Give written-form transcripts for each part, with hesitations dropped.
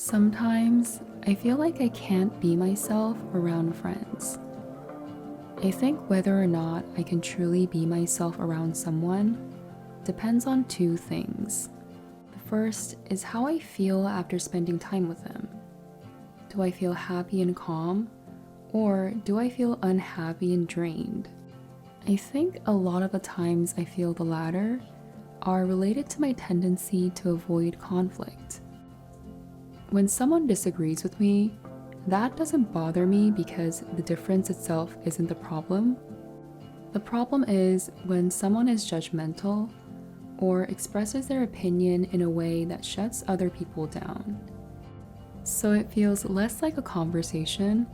Sometimes I feel like I can't be myself around friends. I think whether or not I can truly be myself around someone depends on two things. The first is how I feel after spending time with them. Do I feel happy and calm, or do I feel unhappy and drained? I think a lot of the times I feel the latter are related to my tendency to avoid conflict. When someone disagrees with me, that doesn't bother me because the difference itself isn't the problem. The problem is when someone is judgmental or expresses their opinion in a way that shuts other people down. So it feels less like a conversation,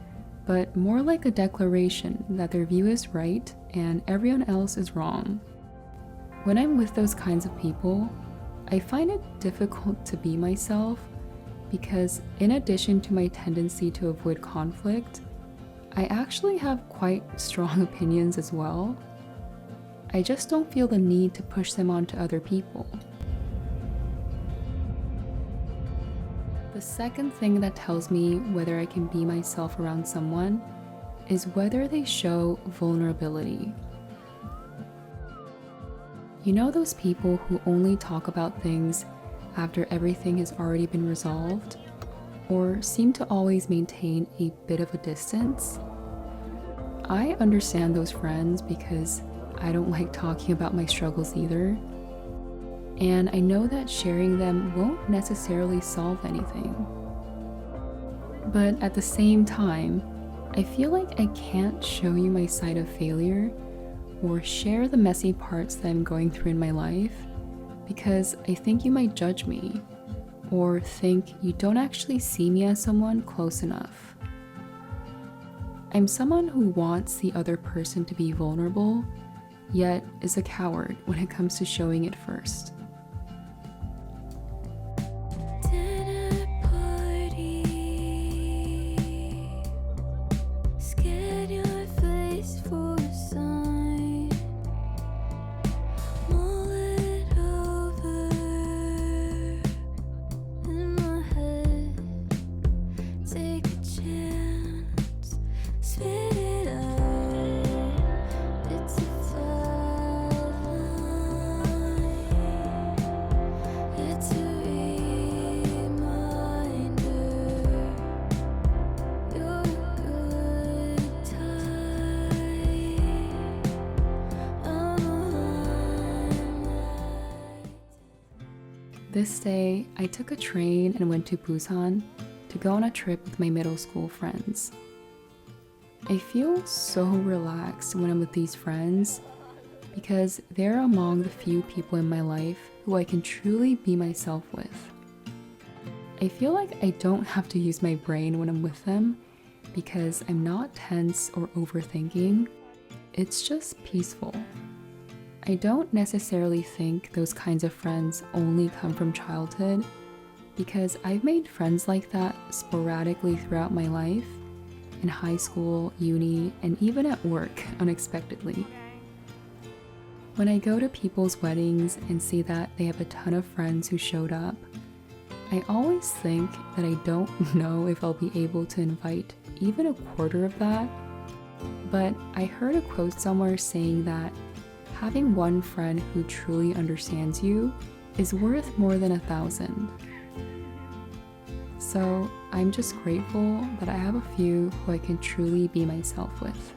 but more like a declaration that their view is right and everyone else is wrong. When I'm with those kinds of people, I find it difficult to be myself because in addition to my tendency to avoid conflict, I actually have quite strong opinions as well. I just don't feel the need to push them onto other people. The second thing that tells me whether I can be myself around someone is whether they show vulnerability. You know those people who only talk about things after everything has already been resolved, or seem to always maintain a bit of a distance? I understand those friends because I don't like talking about my struggles either, and I know that sharing them won't necessarily solve anything. But at the same time, I feel like I can't show you my side of failure or share the messy parts that I'm going through in my life because I think you might judge me or think you don't actually see me as someone close enough. I'm someone who wants the other person to be vulnerable, yet is a coward when it comes to showing it first. This day, I took a train and went to Busan to go on a trip with my middle school friends. I feel so relaxed when I'm with these friends because they're among the few people in my life who I can truly be myself with. I feel like I don't have to use my brain when I'm with them because I'm not tense or overthinking. It's just peaceful. I don't necessarily think those kinds of friends only come from childhood because I've made friends like that sporadically throughout my life, in high school, uni, and even at work unexpectedly. When I go to people's weddings and see that they have a ton of friends who showed up, I always think that I don't know if I'll be able to invite even a quarter of that, but I heard a quote somewhere saying that having one friend who truly understands you is worth more than 1,000. So I'm just grateful that I have a few who I can truly be myself with.